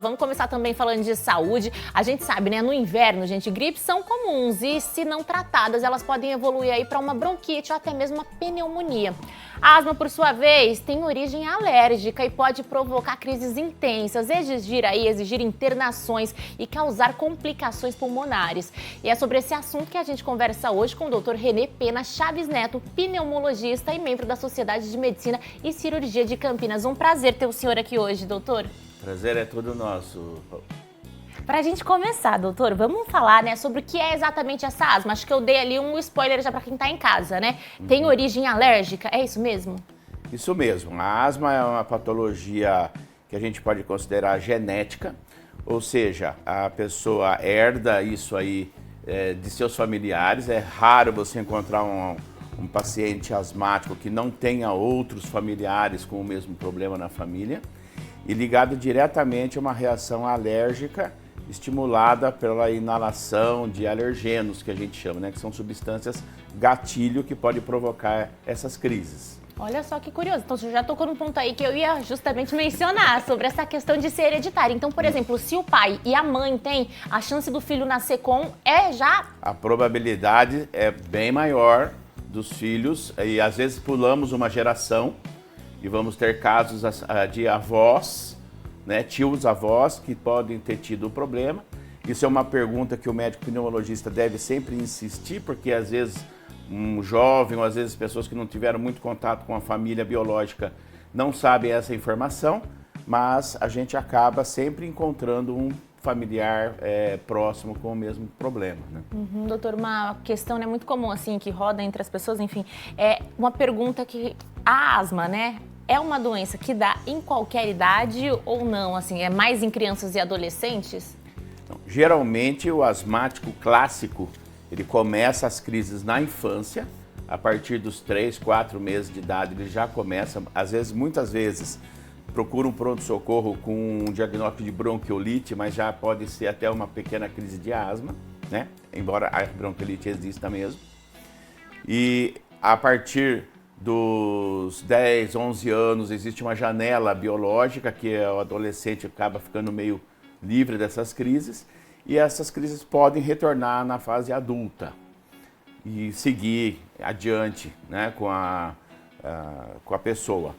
Vamos começar também falando de saúde. A gente sabe, né? No inverno, gente, gripes são comuns e, se não tratadas, elas podem evoluir aí para uma bronquite ou até mesmo uma pneumonia. A asma, por sua vez, tem origem alérgica e pode provocar crises intensas, exigir internações e causar complicações pulmonares. E é sobre esse assunto que a gente conversa hoje com o Dr. Renê Pena Chaves Neto, pneumologista e membro da Sociedade de Medicina e Cirurgia de Campinas. Um prazer ter o senhor aqui hoje, doutor. Prazer é todo nosso. Para a gente começar, doutor, vamos falar, né, sobre o que é exatamente essa asma. Acho que eu dei ali um spoiler já para quem está em casa, né? Tem origem alérgica, é isso mesmo? Isso mesmo. A asma é uma patologia que a gente pode considerar genética, ou seja, a pessoa herda isso aí de seus familiares. É raro você encontrar um paciente asmático que não tenha outros familiares com o mesmo problema na família. E ligado diretamente a uma reação alérgica estimulada pela inalação de alergenos, que a gente chama, né? Que são substâncias gatilho que podem provocar essas crises. Olha só que curioso. Então, você já tocou num ponto aí que eu ia justamente mencionar sobre essa questão de ser hereditária. Então, por exemplo, se o pai e a mãe têm, a chance do filho nascer com A probabilidade é bem maior dos filhos, e às vezes pulamos uma geração, e vamos ter casos de avós, né, tios-avós, que podem ter tido o problema. Isso é uma pergunta que o médico pneumologista deve sempre insistir, porque às vezes um jovem, ou às vezes pessoas que não tiveram muito contato com a família biológica não sabem essa informação, mas a gente acaba sempre encontrando um familiar próximo com o mesmo problema, né? Doutor, uma questão, né, muito comum, assim, que roda entre as pessoas, enfim, é uma pergunta que a asma, né, é uma doença que dá em qualquer idade ou não, assim, é mais em crianças e adolescentes? Então, geralmente o asmático clássico, ele começa as crises na infância, a partir dos 3, 4 meses de idade ele já começa, muitas vezes, procura um pronto-socorro com um diagnóstico de bronquiolite, mas já pode ser até uma pequena crise de asma, né? Embora a bronquiolite exista mesmo. E a partir dos 10, 11 anos existe uma janela biológica que o adolescente acaba ficando meio livre dessas crises, e essas crises podem retornar na fase adulta e seguir adiante, né, com a pessoa.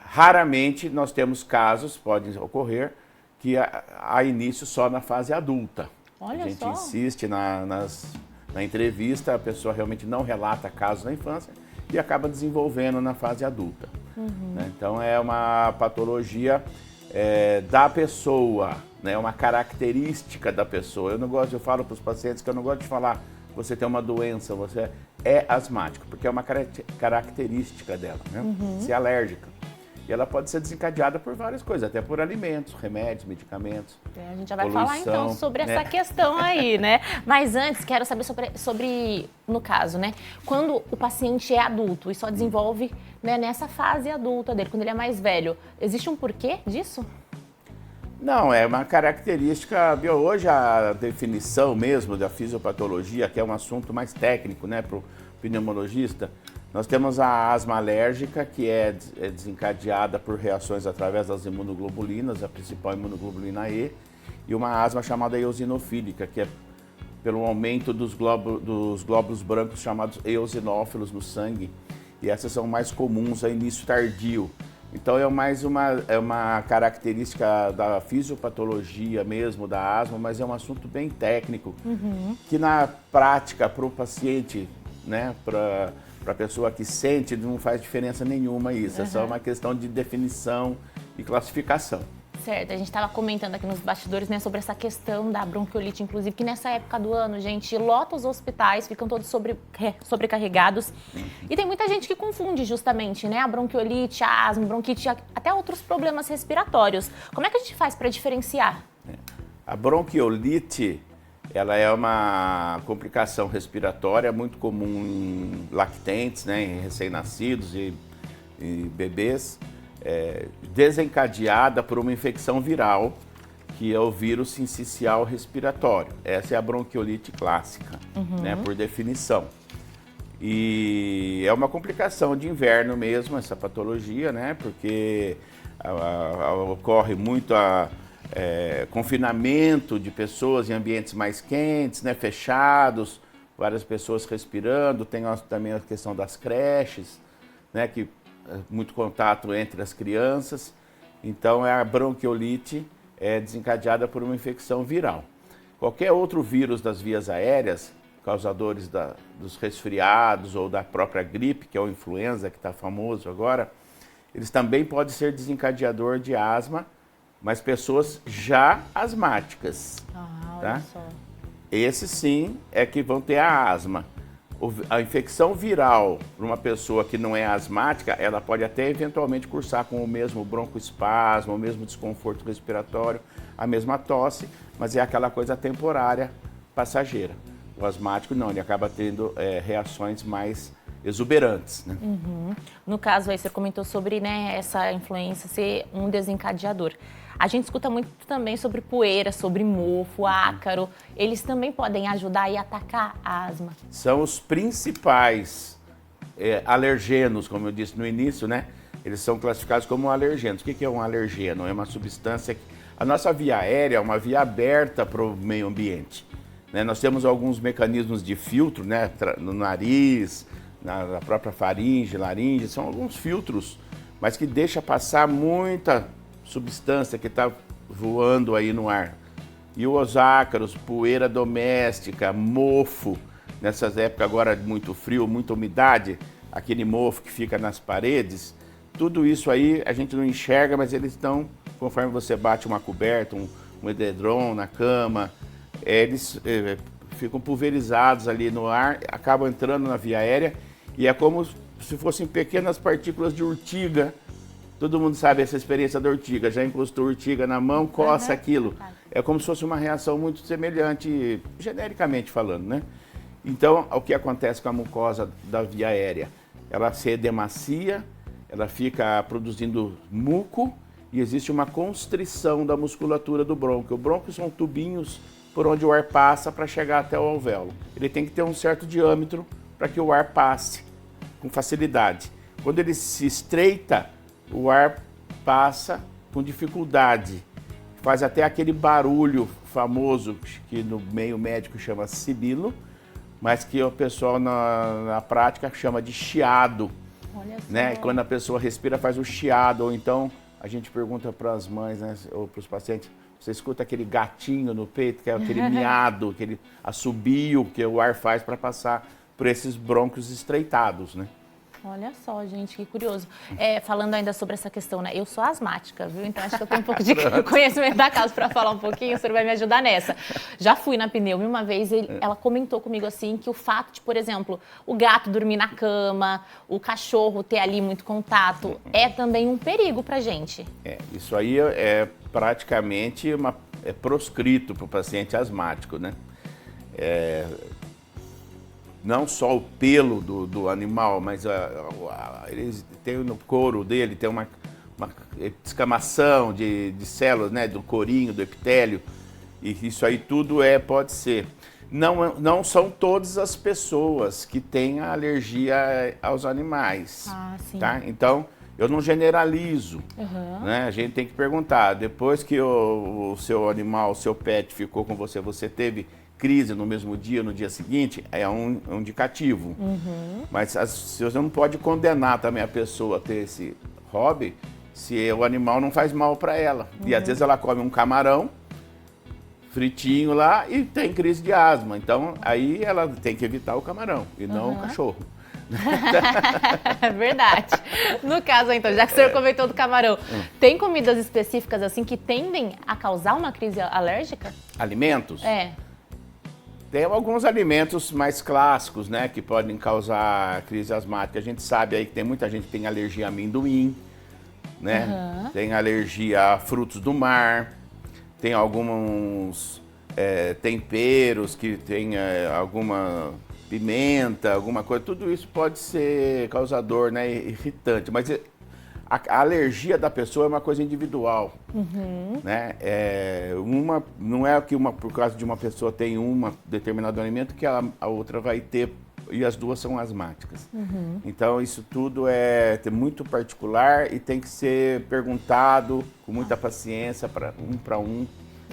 Raramente nós temos casos, podem ocorrer, que há início só na fase adulta. Olha a gente só. insiste na entrevista, a pessoa realmente não relata casos na infância e acaba desenvolvendo na fase adulta. Né? Então é uma patologia da pessoa, né? Uma característica da pessoa. Eu falo para os pacientes que eu não gosto de falar você tem uma doença, você é asmático, porque é uma característica dela, né? Ser alérgica. E ela pode ser desencadeada por várias coisas, até por alimentos, remédios, medicamentos. A gente já vai falar então sobre essa questão aí, né? Mas antes, quero saber sobre, no caso, né? Quando o paciente é adulto e só desenvolve, né, nessa fase adulta dele, quando ele é mais velho, existe um porquê disso? Não, é uma característica. Hoje a definição mesmo da fisiopatologia, que é um assunto mais técnico, né, para o pneumologista, nós temos a asma alérgica, que é desencadeada por reações através das imunoglobulinas, a principal imunoglobulina E, e uma asma chamada eosinofílica, que é pelo aumento dos glóbulos brancos chamados eosinófilos no sangue, e essas são mais comuns a início tardio. Então é mais uma característica da fisiopatologia mesmo, da asma, mas é um assunto bem técnico, que na prática para o paciente, né, para a pessoa que sente, não faz diferença nenhuma isso, é só uma questão de definição e classificação. Certo, a gente estava comentando aqui nos bastidores, né, sobre essa questão da bronquiolite, inclusive, que nessa época do ano, gente, lota os hospitais, ficam todos sobrecarregados. E tem muita gente que confunde justamente, né, a bronquiolite, a asma, bronquite, até outros problemas respiratórios. Como é que a gente faz para diferenciar? A bronquiolite, ela é uma complicação respiratória muito comum em lactentes, né, em recém-nascidos e bebês, desencadeada por uma infecção viral, que é o vírus sincicial respiratório. Essa é a bronquiolite clássica, né, por definição. E é uma complicação de inverno mesmo, essa patologia, né, porque ocorre muito confinamento de pessoas em ambientes mais quentes, né, fechados, várias pessoas respirando. Tem também a questão das creches, né, que muito contato entre as crianças. Então, a bronquiolite é desencadeada por uma infecção viral. Qualquer outro vírus das vias aéreas, causadores dos resfriados ou da própria gripe, que é o influenza, que está famoso agora, eles também podem ser desencadeador de asma, mas pessoas já asmáticas. Olha tá? só. Esses sim é que vão ter a asma. A infecção viral para uma pessoa que não é asmática, ela pode até eventualmente cursar com o mesmo broncoespasmo, o mesmo desconforto respiratório, a mesma tosse, mas é aquela coisa temporária, passageira. O asmático não, ele acaba tendo reações mais exuberantes, né? No caso aí, você comentou sobre, né, essa influência ser um desencadeador. A gente escuta muito também sobre poeira, sobre mofo, ácaro. Eles também podem ajudar e atacar a asma. São os principais alergenos, como eu disse no início, né? Eles são classificados como alergenos. O que é um alergeno? É uma substância que... A nossa via aérea é uma via aberta para o meio ambiente, né? Nós temos alguns mecanismos de filtro, né? No nariz, na própria faringe, laringe, são alguns filtros, mas que deixa passar muita substância que está voando aí no ar. E os ácaros, poeira doméstica, mofo, nessas épocas agora de muito frio, muita umidade, aquele mofo que fica nas paredes, tudo isso aí a gente não enxerga, mas eles estão, conforme você bate uma coberta, um edredom na cama, eles ficam pulverizados ali no ar, acabam entrando na via aérea e é como se fossem pequenas partículas de urtiga. Todo mundo sabe essa experiência da urtiga, já encostou urtiga na mão, coça aquilo. É como se fosse uma reação muito semelhante, genericamente falando, né? Então, o que acontece com a mucosa da via aérea? Ela se edemacia, ela fica produzindo muco e existe uma constrição da musculatura do brônquio. O brônquio são tubinhos por onde o ar passa para chegar até o alvéolo. Ele tem que ter um certo diâmetro para que o ar passe com facilidade. Quando ele se estreita, o ar passa com dificuldade, faz até aquele barulho famoso que no meio médico chama sibilo, mas que o pessoal na prática chama de chiado. Olha só. Né? E quando a pessoa respira faz o chiado, ou então a gente pergunta para as mães, né, ou para os pacientes, você escuta aquele gatinho no peito, que é aquele miado, aquele assobio que o ar faz para passar por esses brônquios estreitados, né? Olha só, gente, que curioso. Falando ainda sobre essa questão, né? Eu sou asmática, viu? Então acho que eu tenho um pouco de conhecimento da causa para falar um pouquinho, o senhor vai me ajudar nessa. Já fui na pneu uma vez, ela comentou comigo assim que o fato de, por exemplo, o gato dormir na cama, o cachorro ter ali muito contato, é também um perigo pra gente. Isso aí é praticamente proscrito para o paciente asmático, né? Não só o pelo do animal, mas eles têm no couro dele, tem uma descamação de células, né, do corinho, do epitélio, e isso aí tudo pode ser. Não são todas as pessoas que têm a alergia aos animais, sim. tá? Então, eu não generalizo, né? A gente tem que perguntar, depois que o seu animal, o seu pet ficou com você, você teve crise no mesmo dia, no dia seguinte, é um indicativo. Mas você não pode condenar também a pessoa a ter esse hobby se o animal não faz mal para ela. E às vezes ela come um camarão fritinho lá e tem crise de asma. Então aí ela tem que evitar o camarão e não o cachorro. É verdade. No caso, então, já que o senhor comentou do camarão, tem comidas específicas assim que tendem a causar uma crise alérgica? Alimentos? Tem alguns alimentos mais clássicos, né, que podem causar crise asmática. A gente sabe aí que tem muita gente que tem alergia a amendoim, né? Tem alergia a frutos do mar, tem alguns temperos que tem alguma pimenta, alguma coisa. Tudo isso pode ser causador, né, irritante, mas a alergia da pessoa é uma coisa individual, né? Não é que por causa de uma pessoa tem um determinado alimento que a outra vai ter e as duas são asmáticas. Então isso tudo é muito particular e tem que ser perguntado com muita paciência para um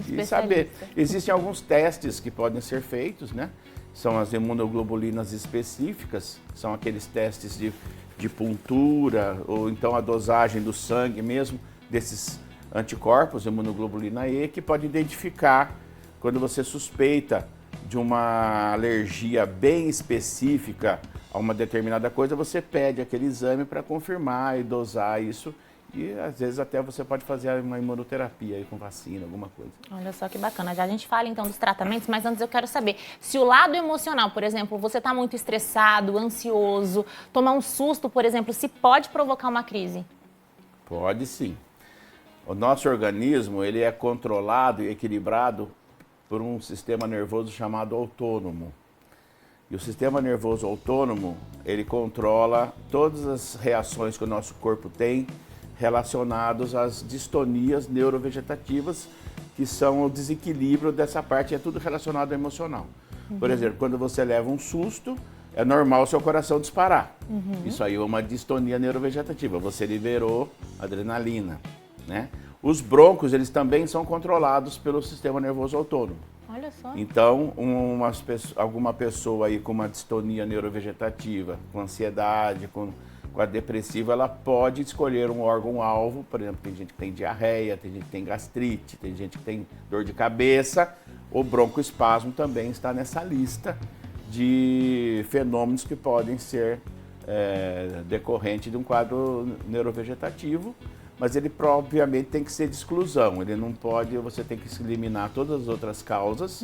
e saber. Existem alguns testes que podem ser feitos, né? São as imunoglobulinas específicas, são aqueles testes de puntura ou então a dosagem do sangue mesmo desses anticorpos, imunoglobulina E, que pode identificar quando você suspeita de uma alergia bem específica a uma determinada coisa, você pede aquele exame para confirmar e dosar isso. E às vezes até você pode fazer uma imunoterapia aí com vacina, alguma coisa. Olha só que bacana. Já a gente fala então dos tratamentos, mas antes eu quero saber se o lado emocional, por exemplo, você está muito estressado, ansioso, tomar um susto, por exemplo, se pode provocar uma crise? Pode sim. O nosso organismo ele é controlado e equilibrado por um sistema nervoso chamado autônomo. E o sistema nervoso autônomo, ele controla todas as reações que o nosso corpo tem relacionados às distonias neurovegetativas, que são o desequilíbrio dessa parte, é tudo relacionado ao emocional. Por exemplo, quando você leva um susto, é normal o seu coração disparar. Isso aí é uma distonia neurovegetativa, você liberou adrenalina, né? Os brônquios, eles também são controlados pelo sistema nervoso autônomo. Olha só. Então, alguma pessoa aí com uma distonia neurovegetativa, com ansiedade, com a depressiva, ela pode escolher um órgão-alvo. Por exemplo, tem gente que tem diarreia, tem gente que tem gastrite, tem gente que tem dor de cabeça. O broncoespasmo também está nessa lista de fenômenos que podem ser decorrente de um quadro neurovegetativo, mas ele obviamente tem que ser de exclusão. Ele não pode, você tem que eliminar todas as outras causas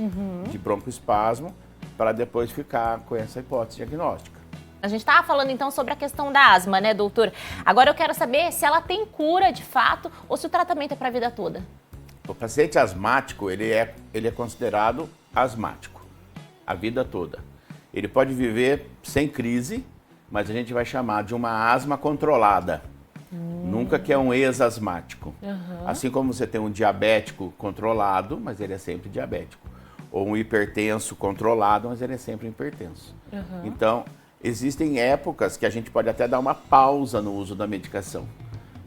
de broncoespasmo para depois ficar com essa hipótese diagnóstica. A gente estava falando então sobre a questão da asma, né, doutor? Agora eu quero saber se ela tem cura de fato ou se o tratamento é para a vida toda. O paciente asmático, ele é considerado asmático a vida toda. Ele pode viver sem crise, mas a gente vai chamar de uma asma controlada. Nunca que é um ex-asmático. Assim como você tem um diabético controlado, mas ele é sempre diabético. Ou um hipertenso controlado, mas ele é sempre hipertenso. Então, existem épocas que a gente pode até dar uma pausa no uso da medicação.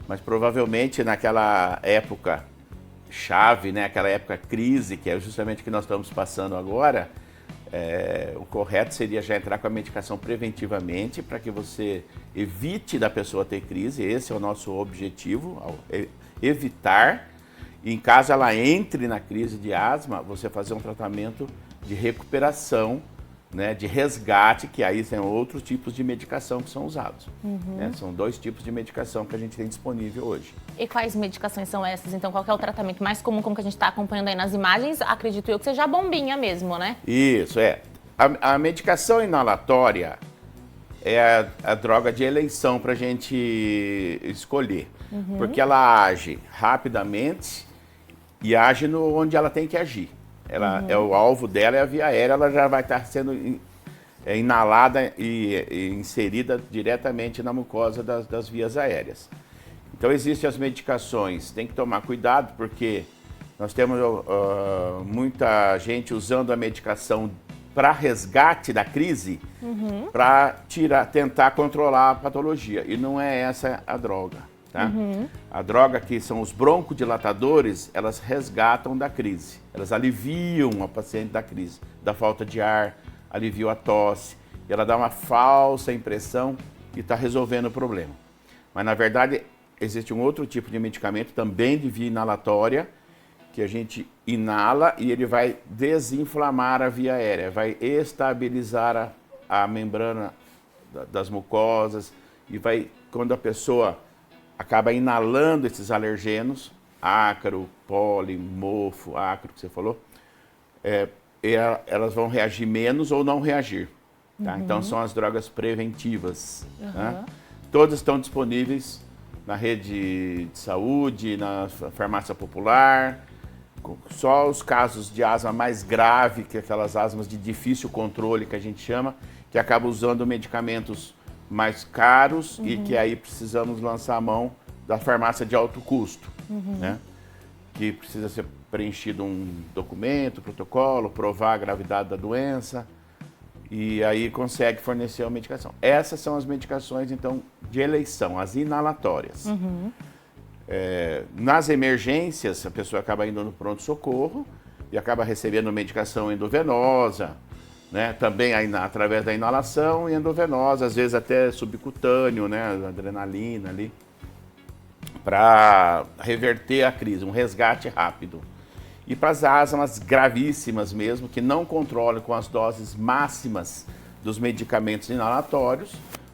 Mas provavelmente naquela época chave, né, aquela época crise, que é justamente o que nós estamos passando agora, o correto seria já entrar com a medicação preventivamente para que você evite da pessoa ter crise. Esse é o nosso objetivo, evitar. E em caso ela entre na crise de asma, você fazer um tratamento de recuperação, né, de resgate, que aí são outros tipos de medicação que são usados. Né? São 2 tipos de medicação que a gente tem disponível hoje. E quais medicações são essas? Então, qual que é o tratamento mais comum, como que a gente está acompanhando aí nas imagens? Acredito eu que seja a bombinha mesmo, né? Isso, A medicação inalatória é a droga de eleição para a gente escolher, porque ela age rapidamente e age onde ela tem que agir. O alvo dela é a via aérea, ela já vai estar sendo inalada e inserida diretamente na mucosa das vias aéreas. Então existem as medicações, tem que tomar cuidado porque nós temos muita gente usando a medicação para resgate da crise, para tentar controlar a patologia, e não é essa a droga. Tá? A droga que são os broncodilatadores, elas resgatam da crise, elas aliviam o paciente da crise, da falta de ar, aliviam a tosse, e ela dá uma falsa impressão que está resolvendo o problema. Mas na verdade existe um outro tipo de medicamento, também de via inalatória, que a gente inala e ele vai desinflamar a via aérea, vai estabilizar a membrana das mucosas e vai, quando a pessoa acaba inalando esses alergenos, ácaro, pólen, mofo, ácaro que você falou, elas vão reagir menos ou não reagir. Tá? Então são as drogas preventivas. Né? Todas estão disponíveis na rede de saúde, na farmácia popular. Só os casos de asma mais grave, que é aquelas asmas de difícil controle que a gente chama, que acaba usando medicamentos mais caros e que aí precisamos lançar a mão da farmácia de alto custo, né? Que precisa ser preenchido um documento, protocolo, provar a gravidade da doença. e aí consegue fornecer a medicação. Essas são as medicações, então, de eleição, as inalatórias. Nas emergências, a pessoa acaba indo no pronto-socorro e acaba recebendo medicação endovenosa, né? Também através da inalação e endovenosa, às vezes até subcutâneo, né? Adrenalina ali, para reverter a crise, um resgate rápido. E para as asmas gravíssimas mesmo, que não controlam com as doses máximas dos medicamentos inalatórios,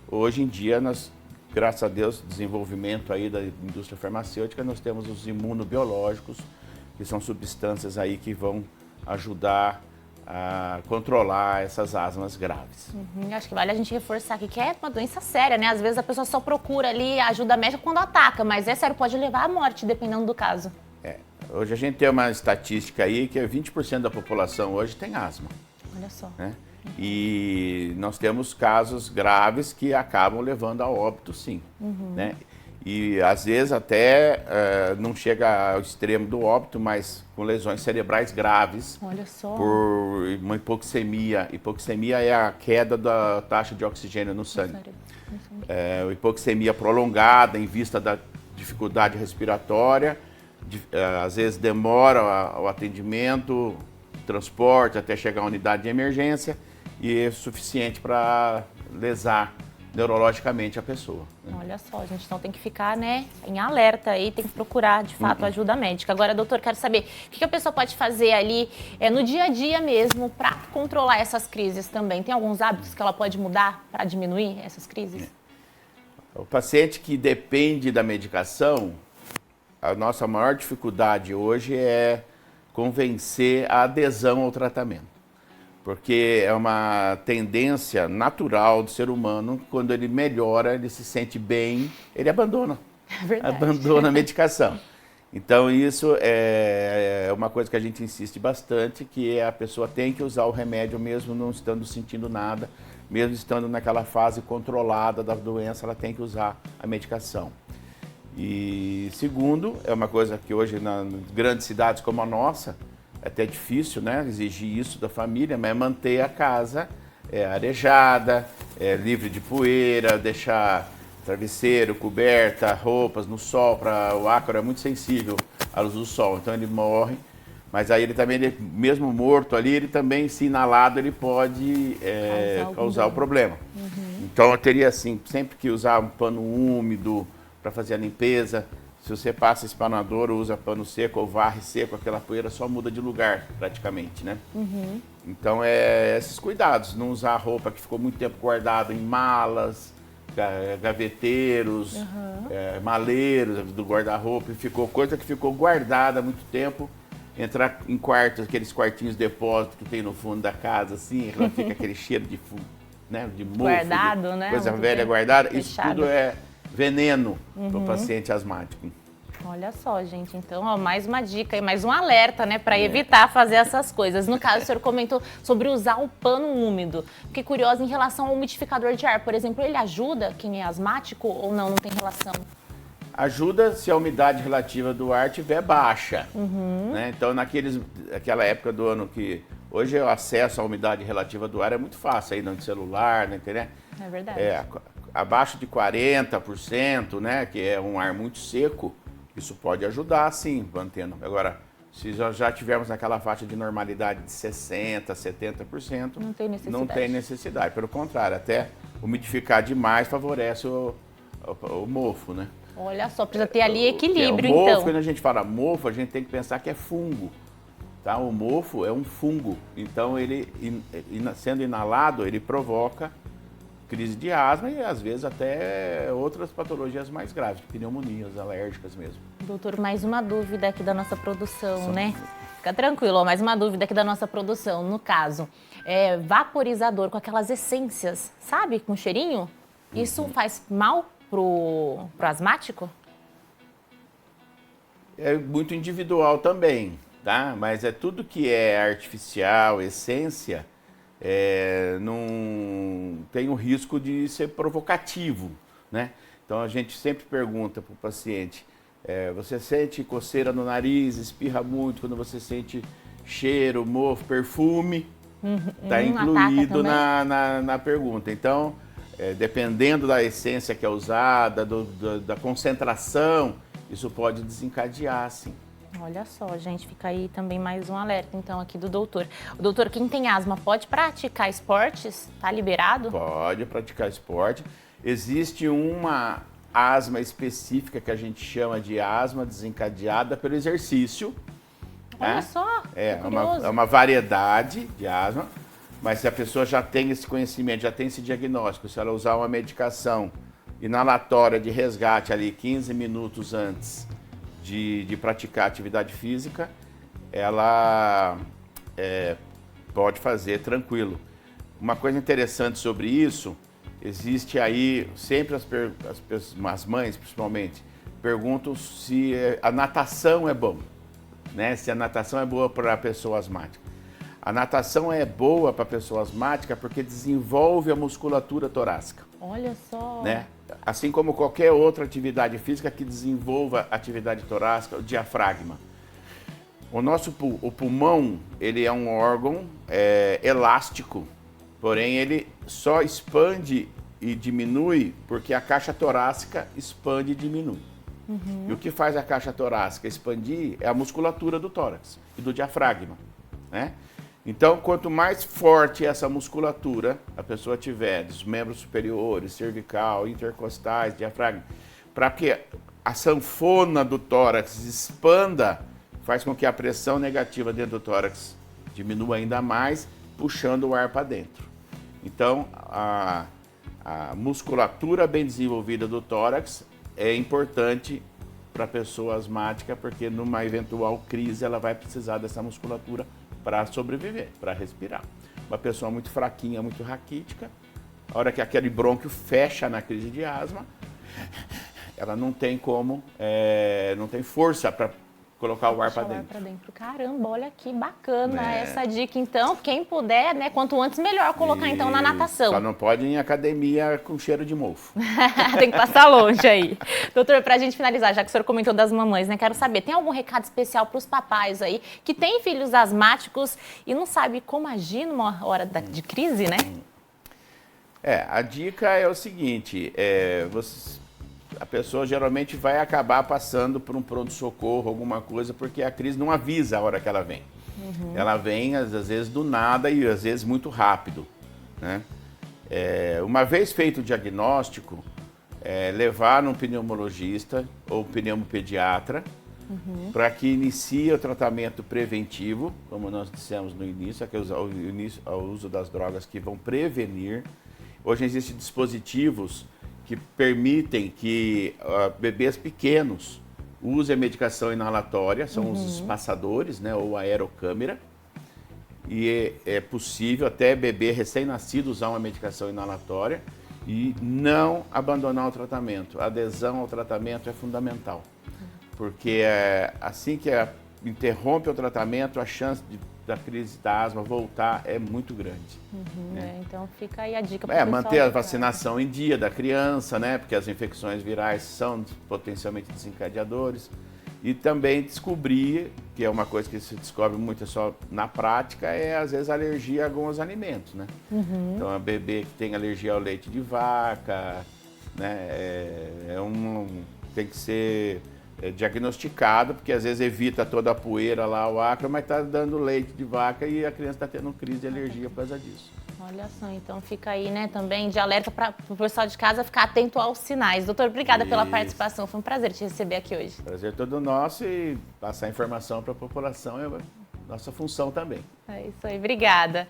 hoje em dia, graças a Deus, desenvolvimento aí da indústria farmacêutica, nós temos os imunobiológicos, que são substâncias aí que vão ajudar a controlar essas asmas graves. Acho que vale a gente reforçar aqui que é uma doença séria, né? Às vezes a pessoa só procura ali ajuda médica quando ataca, mas é sério, pode levar à morte, dependendo do caso. Hoje a gente tem uma estatística aí que 20% da população hoje tem asma. Olha só. Né? E nós temos casos graves que acabam levando a óbito, sim. Né? E às vezes até não chega ao extremo do óbito, mas com lesões cerebrais graves. Olha só. Por uma hipoxemia. Hipoxemia é a queda da taxa de oxigênio no sangue. Hipoxemia prolongada em vista da dificuldade respiratória. Às vezes demora o atendimento, transporte até chegar à unidade de emergência e é suficiente para lesar neurologicamente a pessoa. Né? Olha só, gente, então tem que ficar, né, em alerta aí, tem que procurar, de fato, ajuda médica. Agora, doutor, quero saber, o que a pessoa pode fazer ali no dia a dia mesmo para controlar essas crises também? Tem alguns hábitos que ela pode mudar para diminuir essas crises? O paciente que depende da medicação, a nossa maior dificuldade hoje é convencer a adesão ao tratamento. Porque é uma tendência natural do ser humano, quando ele melhora, ele se sente bem, ele abandona. É verdade. Abandona a medicação. Então isso é uma coisa que a gente insiste bastante, que a pessoa tem que usar o remédio mesmo não estando sentindo nada, mesmo estando naquela fase controlada da doença, ela tem que usar a medicação. E segundo, é uma coisa que hoje nas grandes cidades como a nossa, é até difícil, né, exigir isso da família, mas manter a casa arejada, livre de poeira, deixar travesseiro, coberta, roupas no sol, o ácaro é muito sensível à luz do sol, então ele morre, mas aí ele também, mesmo morto ali, ele também, se inalado, ele pode causar o problema. Então eu teria assim, sempre que usar um pano úmido para fazer a limpeza. Se você passa espanador, usa pano seco ou varre seco, aquela poeira só muda de lugar praticamente, né? Então esses cuidados, não usar roupa que ficou muito tempo guardada em malas, gaveteiros, maleiros do guarda-roupa, coisa que ficou guardada há muito tempo, entrar em quartos, aqueles quartinhos de depósito que tem no fundo da casa, assim, ela fica aquele cheiro de, né, de mofo, guardado, né? Coisa velha guardada, fechado. Isso tudo é veneno para o paciente asmático. Olha só, gente, então, ó, mais uma dica e mais um alerta, né, para evitar fazer essas coisas. No caso, o senhor comentou sobre usar o pano úmido. Fiquei curiosa em relação ao umidificador de ar, por exemplo, ele ajuda quem é asmático ou não tem relação? Ajuda se a umidade relativa do ar estiver baixa, né? Então, naquela época do ano que hoje o acesso à umidade relativa do ar é muito fácil, aí no celular, na internet. É verdade. Abaixo de 40%, né, que é um ar muito seco, isso pode ajudar, sim, mantendo. Agora, se já tivermos naquela faixa de normalidade de 60%, 70%, não tem necessidade. Pelo contrário, até umidificar demais favorece o mofo, né? Olha só, precisa ter ali equilíbrio, o mofo, então. quando a gente fala mofo, a gente tem que pensar que é fungo. Tá? O mofo é um fungo, então ele, sendo inalado, ele provoca crise de asma e às vezes até outras patologias mais graves, pneumonias alérgicas mesmo. Doutor, mais uma dúvida aqui da nossa produção, né? Fica tranquilo, ó, mais uma dúvida aqui da nossa produção. No caso, vaporizador com aquelas essências, sabe? Com cheirinho? Isso faz mal pro asmático? É muito individual também, tá? Mas é tudo que é artificial, essência, não tem o risco de ser provocativo, né? Então a gente sempre pergunta para o paciente, você sente coceira no nariz, espirra muito, quando você sente cheiro, mofo, perfume, Está incluído na pergunta. Então, dependendo da essência que é usada, da concentração, isso pode desencadear, sim. Olha só, gente, fica aí também mais um alerta, então, aqui do doutor. O doutor, quem tem asma pode praticar esportes? Tá liberado? Pode praticar esporte. Existe uma asma específica que a gente chama de asma desencadeada pelo exercício. Olha só, é uma variedade de asma, mas se a pessoa já tem esse conhecimento, já tem esse diagnóstico, se ela usar uma medicação inalatória de resgate ali 15 minutos antes de praticar atividade física, ela pode fazer tranquilo. Uma coisa interessante sobre isso, existe aí, sempre as mães principalmente, perguntam se a natação é bom, né? Se a natação é boa para a pessoa asmática. A natação é boa para a pessoa asmática porque desenvolve a musculatura torácica. Olha só! Né? Assim como qualquer outra atividade física que desenvolva atividade torácica, o diafragma. O pulmão, ele é um órgão elástico, porém ele só expande e diminui porque a caixa torácica expande e diminui. E o que faz a caixa torácica expandir é a musculatura do tórax e do diafragma, né? Então, quanto mais forte essa musculatura a pessoa tiver, dos membros superiores, cervical, intercostais, diafragma, para que a sanfona do tórax expanda, faz com que a pressão negativa dentro do tórax diminua ainda mais, puxando o ar para dentro. Então, a musculatura bem desenvolvida do tórax é importante para a pessoa asmática, porque numa eventual crise ela vai precisar dessa musculatura para sobreviver, para respirar. Uma pessoa muito fraquinha, muito raquítica, a hora que aquele brônquio fecha na crise de asma, ela não tem como, não tem força para colocar o ar para dentro. Caramba, olha que bacana essa dica. Então, quem puder, né, quanto antes melhor colocar então na natação. Só não pode ir em academia com cheiro de mofo. Tem que passar longe aí. Doutor, pra gente finalizar, já que o senhor comentou das mamães, né, quero saber, tem algum recado especial para os papais aí que têm filhos asmáticos e não sabe como agir numa hora de crise, né? A dica é o seguinte, a pessoa geralmente vai acabar passando por um pronto-socorro, alguma coisa, porque a crise não avisa a hora que ela vem. Ela vem, às vezes, do nada e, às vezes, muito rápido, né? Uma vez feito o diagnóstico, levar num pneumologista ou pneumopediatra para que inicie o tratamento preventivo, como nós dissemos no início, que é o uso das drogas que vão prevenir. Hoje existem dispositivos que permitem que bebês pequenos usem a medicação inalatória, são os espaçadores, né, ou a aerocâmera, e é possível até bebê recém-nascido usar uma medicação inalatória e não abandonar o tratamento. A adesão ao tratamento é fundamental, porque assim que interrompe o tratamento, a chance da crise da asma voltar é muito grande. Então fica aí a dica para manter a vacinação em dia da criança, né? Porque as infecções virais são potencialmente desencadeadores. E também descobrir, que é uma coisa que se descobre muito só na prática, às vezes alergia a alguns alimentos, né? Então a bebê que tem alergia ao leite de vaca, né? Tem que ser diagnosticado, porque às vezes evita toda a poeira lá, o acro, mas está dando leite de vaca e a criança está tendo crise de alergia por causa disso. Olha só, então fica aí, né, também de alerta para o pessoal de casa ficar atento aos sinais. Doutor, obrigada pela participação, foi um prazer te receber aqui hoje. Prazer todo nosso, e passar informação para a população é nossa função também. É isso aí, obrigada.